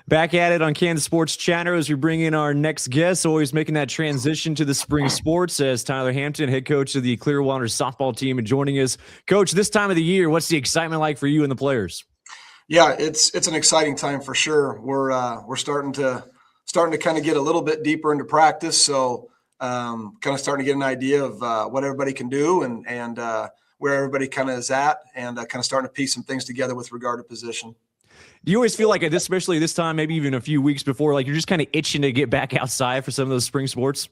Back at it on Kansas Sports Chatter as we bring in our next guest, always making that transition to the spring sports as Tyler Hampton, head coach of the Clearwater softball team, and joining us. Coach, this time of the year, what's the excitement like for you and the players? Yeah, it's an exciting time for sure. We're starting to kind of get a little bit deeper into practice, so kind of starting to get an idea of what everybody can do and where everybody kind of is at, and kind of starting to piece some things together with regard to position. Do you always feel like, especially this time, maybe even a few weeks before, like you're just kind of itching to get back outside for some of those spring sports?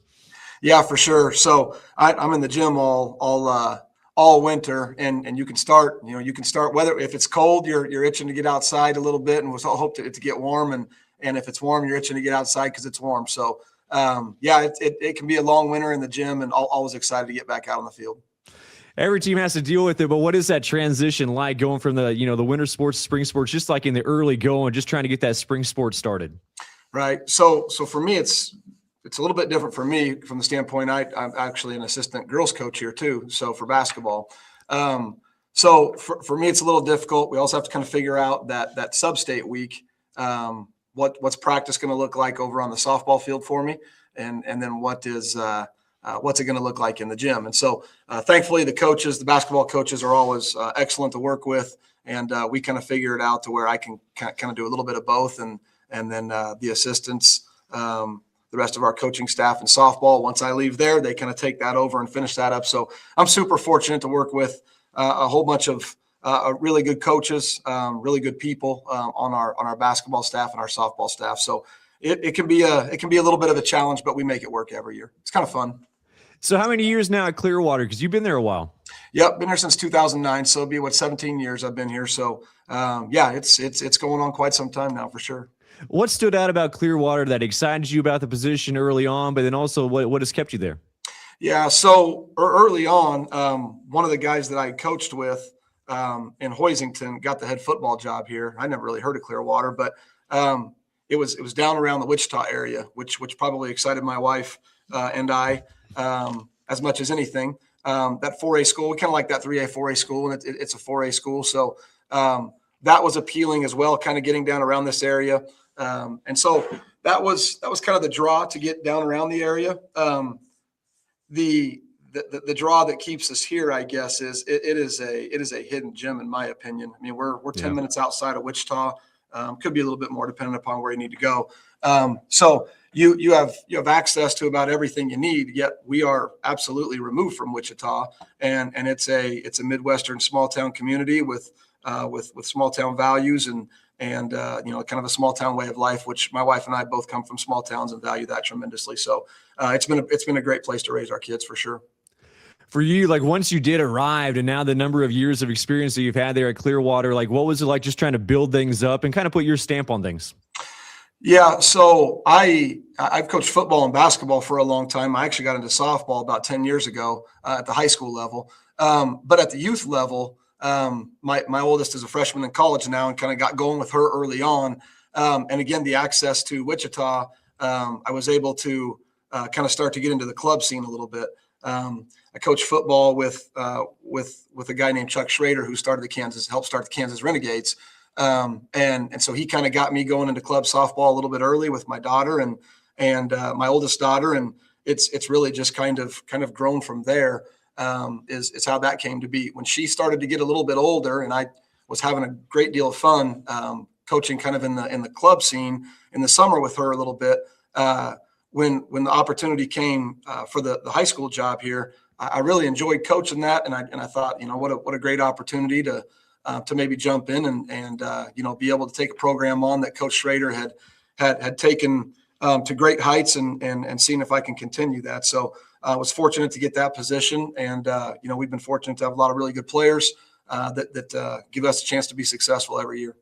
Yeah, for sure. So I'm in the gym all winter, and you can start whether if it's cold, you're itching to get outside a little bit, and we'll hope to get warm, and if it's warm, you're itching to get outside because it's warm. So yeah, it can be a long winter in the gym, and always excited to get back out on the field. Every team has to deal with it, but what is that transition like going from the winter sports to spring sports, just like in the early going, just trying to get that spring sports started? Right. So for me, it's a little bit different for me from the standpoint I'm actually an assistant girls coach here too. So for basketball, so for me, it's a little difficult. We also have to kind of figure out that sub-state week, what's practice going to look like over on the softball field for me, and then what's it going to look like in the gym. And so thankfully the basketball coaches are always excellent to work with. And we kind of figure it out to where I can kind of do a little bit of both. And then the assistants, the rest of our coaching staff in softball, once I leave there, they kind of take that over and finish that up. So I'm super fortunate to work with a whole bunch of really good coaches, really good people on our basketball staff and our softball staff. So it can be a little bit of a challenge, but we make it work every year. It's kind of fun. So how many years now at Clearwater? Because you've been there a while. Yep, been here since 2009. So it'll be 17 years I've been here. So yeah, it's going on quite some time now for sure. What stood out about Clearwater that excited you about the position early on, but then also what has kept you there? Yeah, so early on, one of the guys that I coached with in Hoisington got the head football job here. I never really heard of Clearwater, but it was down around the Wichita area, which probably excited my wife and I as much as anything. That 4A school, we kind of like that 3A, 4A school, and it's a 4A school. So that was appealing as well, kind of getting down around this area. And so that was kind of the draw to get down around the area. The draw that keeps us here, I guess, is it is a hidden gem in my opinion. I mean, we're 10 minutes outside of Wichita. Could be a little bit more depending upon where you need to go. So you have access to about everything you need, yet we are absolutely removed from Wichita, and it's a Midwestern small town community with small town values and kind of a small town way of life, which my wife and I both come from small towns and value that tremendously. So it's been a great place to raise our kids for sure. For you, like once you did arrive and now the number of years of experience that you've had there at Clearwater, like what was it like just trying to build things up and kind of put your stamp on things? Yeah, so I've coached football and basketball for a long time. I actually got into softball about 10 years ago at the high school level. But at the youth level, my oldest is a freshman in college now and kind of got going with her early on. And again, the access to Wichita, I was able to kind of start to get into the club scene a little bit. I coached football with a guy named Chuck Schrader who helped start the Kansas Renegades. And so he kind of got me going into club softball a little bit early with my daughter and my oldest daughter. And it's really just kind of grown from there, is how that came to be. When she started to get a little bit older and I was having a great deal of fun, coaching kind of in the club scene in the summer with her a little bit, when the opportunity came for the high school job here, I really enjoyed coaching that. And I thought, what a great opportunity to maybe jump in and be able to take a program on that Coach Schrader had taken to great heights and seeing if I can continue that. So I was fortunate to get that position. And, we've been fortunate to have a lot of really good players that give us a chance to be successful every year.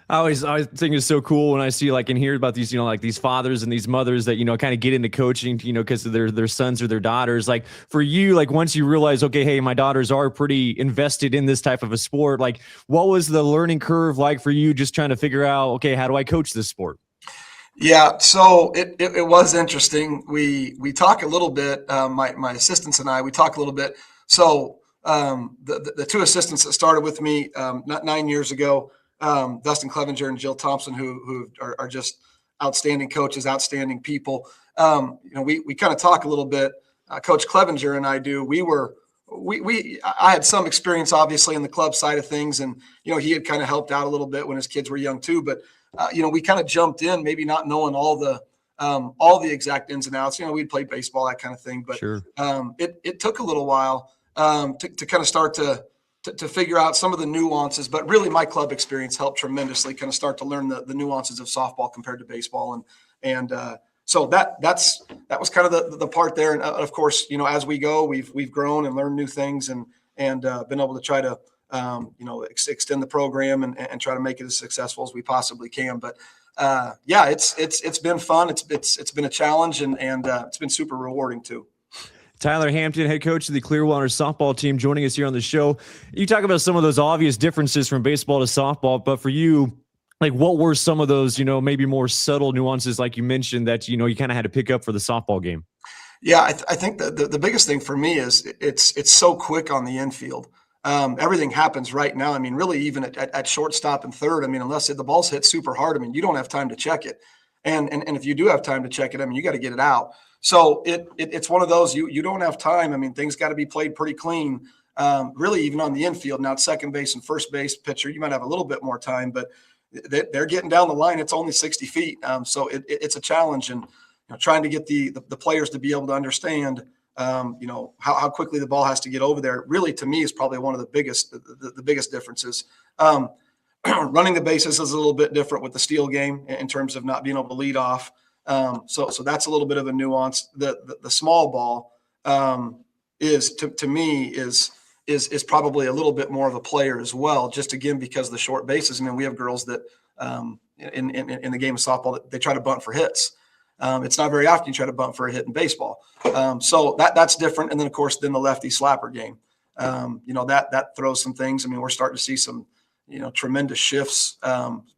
I always think it's so cool when I see and hear about these, like these fathers and these mothers that, kind of get into coaching, because of their sons or their daughters. Like for you, once you realize, okay, hey, my daughters are pretty invested in this type of a sport. Like what was the learning curve like for you just trying to figure out, okay, how do I coach this sport? Yeah, so it was interesting. We talk a little bit, my assistants and I, we talk a little bit. So the two assistants that started with me 9 years ago, Dustin Clevenger and Jill Thompson, who are just outstanding coaches, outstanding people. We kind of talk a little bit. Coach Clevenger and I do. I had some experience, obviously, in the club side of things, and he had kind of helped out a little bit when his kids were young too. But we kind of jumped in, maybe not knowing all the exact ins and outs. We'd played baseball, that kind of thing. But Sure. It took a little while to kind of start to figure out some of the nuances. But really, my club experience helped tremendously. Kind of start to learn the nuances of softball compared to baseball, and so that was kind of the part there. And of course, as we go, we've grown and learned new things, and been able to try to extend the program and try to make it as successful as we possibly can. But it's been fun. It's been a challenge, and it's been super rewarding too. Tyler Hampton, head coach of the Clearwater softball team, joining us here on the show. You talk about some of those obvious differences from baseball to softball, but for you, like, what were some of those, maybe more subtle nuances, like you mentioned, that, you kind of had to pick up for the softball game? Yeah, I think the biggest thing for me is it's so quick on the infield. Everything happens right now. I mean, really, even at shortstop and third, I mean, unless the ball's hit super hard, I mean, you don't have time to check it. And if you do have time to check it, I mean, you got to get it out. So it's one of those, you don't have time. I mean, things got to be played pretty clean, really, even on the infield. Now, at second base and first base pitcher, you might have a little bit more time, but they're getting down the line. It's only 60 feet. So it's a challenge. And trying to get the players to be able to understand, how quickly the ball has to get over there, really, to me, is probably one of the biggest differences. Running the bases is a little bit different with the steal game in terms of not being able to lead off. So that's a little bit of a nuance. The small ball is to me is probably a little bit more of a player as well. Just again because of the short bases. I mean, we have girls that in the game of softball that they try to bunt for hits. It's not very often you try to bunt for a hit in baseball. So that's different. And then of course, the lefty slapper game. That throws some things. I mean, we're starting to see some tremendous shifts,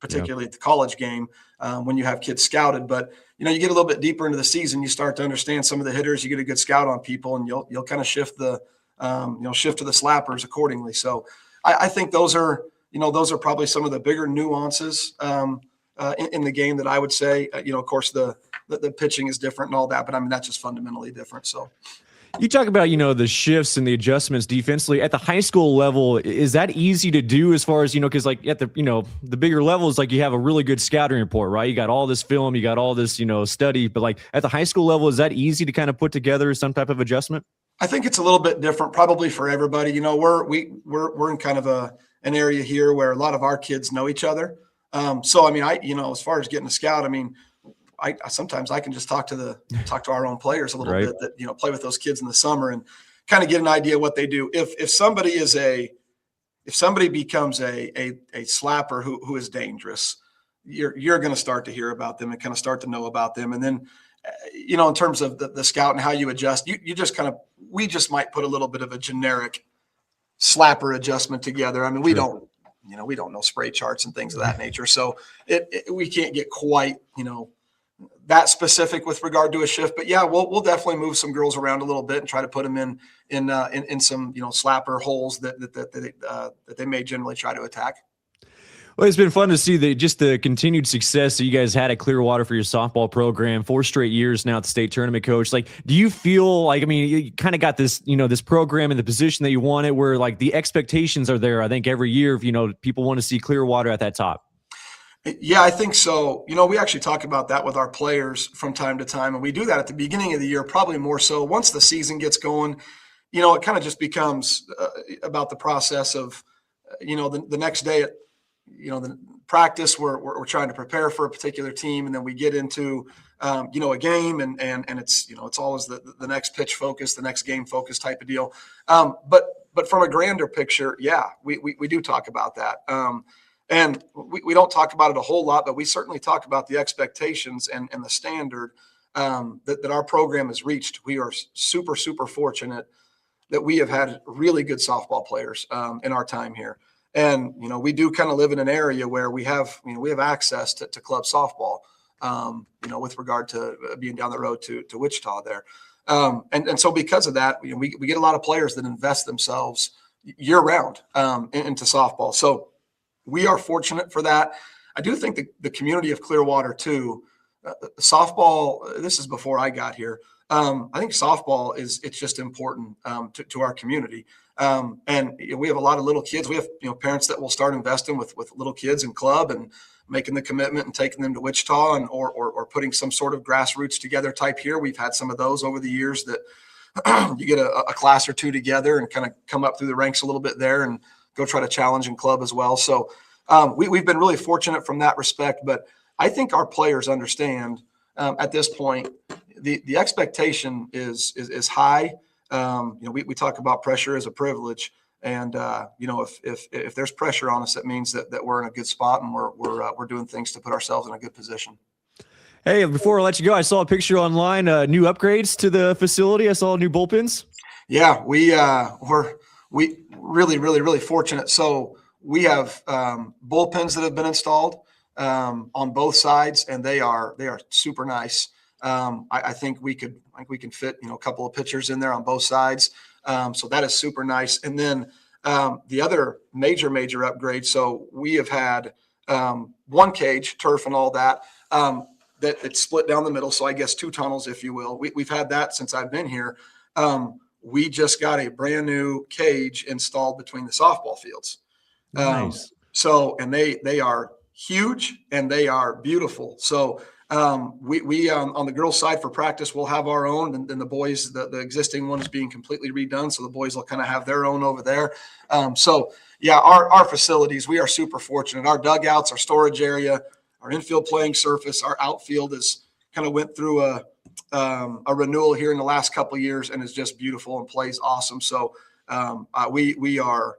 particularly at the college game when you have kids scouted. But you get a little bit deeper into the season, you start to understand some of the hitters. You get a good scout on people, and you'll kind of shift to the slappers accordingly. So I think those are probably some of the bigger nuances in the game that I would say. Of course the pitching is different and all that, but I mean that's just fundamentally different. So. You talk about, the shifts and the adjustments defensively at the high school level. Is that easy to do as far as, because like at the, the bigger levels, like you have a really good scouting report, right? You got all this film, you got all this, study, but like at the high school level, is that easy to kind of put together some type of adjustment? I think it's a little bit different probably for everybody. We're in kind of an area here where a lot of our kids know each other. So, I mean, as far as getting a scout, I mean, I sometimes I can just talk to our own players a little right. bit that play with those kids in the summer and kind of get an idea what they do. If somebody becomes a slapper who is dangerous, you're going to start to hear about them and kind of start to know about them. And then in terms of the scout and how you adjust, we just might put a little bit of a generic slapper adjustment together. I mean, we don't know spray charts and things of that nature, so we can't get quite that specific with regard to a shift. But yeah, we'll definitely move some girls around a little bit and try to put them in some slapper holes that they may generally try to attack. Well, it's been fun to see the continued success that you guys had at Clearwater for your softball program. 4 straight years now at the state tournament, coach. Like, do you feel like, I mean, you kind of got this, this program in the position that you want it, where like the expectations are there, I think every year, if people want to see Clearwater at that top. Yeah, I think so. We actually talk about that with our players from time to time, and we do that at the beginning of the year, probably more so. Once the season gets going, it kind of just becomes about the process of, the next day at, the practice, we're trying to prepare for a particular team, and then we get into, a game, and it's, it's always the next pitch focus, the next game focus type of deal. But from a grander picture, yeah, we do talk about that. And we don't talk about it a whole lot, but we certainly talk about the expectations and the standard that our program has reached. We are super, super fortunate that we have had really good softball players in our time here. And, we do kind of live in an area where we have access to club softball, with regard to being down the road to Wichita there. And so because of that, we get a lot of players that invest themselves year round into softball. So we are fortunate for that. I do think the community of Clearwater too, softball, this is before I got here. I think softball it's just important to our community. And we have a lot of little kids. We have, parents that will start investing with little kids in club and making the commitment and taking them to Wichita and or putting some sort of grassroots together type here. We've had some of those over the years that you get a class or two together and kind of come up through the ranks a little bit there and go try to challenge in club as well. So we've been really fortunate from that respect, but I think our players understand at this point the expectation is high. We talk about pressure as a privilege, and if there's pressure on us, it means that we're in a good spot and we're doing things to put ourselves in a good position. Hey, before I let you go, I saw a picture online, new upgrades to the facility. I saw new bullpens. Yeah, we're really, really, really fortunate. So we have bullpens that have been installed on both sides, and they are super nice. I think we can fit a couple of pitchers in there on both sides. So that is super nice. And then the other major upgrade. So we have had one cage, turf, and all that. That it's split down the middle. So I guess two tunnels, if you will. We've had that since I've been here. We just got a brand new cage installed between the softball fields. Nice. And they are huge and they are beautiful. So we on the girls' side for practice, we'll have our own, and then the boys, the existing one is being completely redone. So the boys will kind of have their own over there. Our facilities, we are super fortunate. Our dugouts, our storage area, our infield playing surface, our outfield is kind of went through a renewal here in the last couple of years and is just beautiful and plays awesome. So we are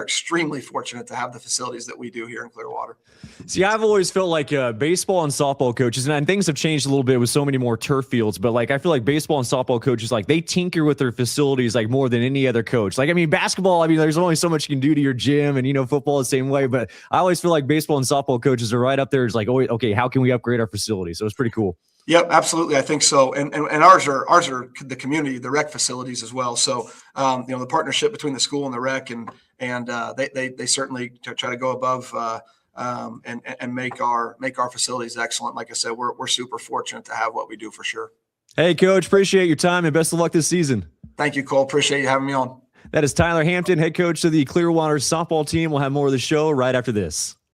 extremely fortunate to have the facilities that we do here in Clearwater. See, I've always felt like baseball and softball coaches, and things have changed a little bit with so many more turf fields, but I feel like baseball and softball coaches, they tinker with their facilities more than any other coach. Basketball, there's only so much you can do to your gym, and football the same way, but I always feel like baseball and softball coaches are right up there. It's okay, how can we upgrade our facility? So it's pretty cool. Yep, absolutely. I think so. And ours are the community, the rec facilities as well. So, the partnership between the school and the rec and they certainly try to go above and make our facilities excellent. Like I said, we're super fortunate to have what we do for sure. Hey, Coach, appreciate your time and best of luck this season. Thank you, Cole. Appreciate you having me on. That is Tyler Hampton, head coach of the Clearwater softball team. We'll have more of the show right after this.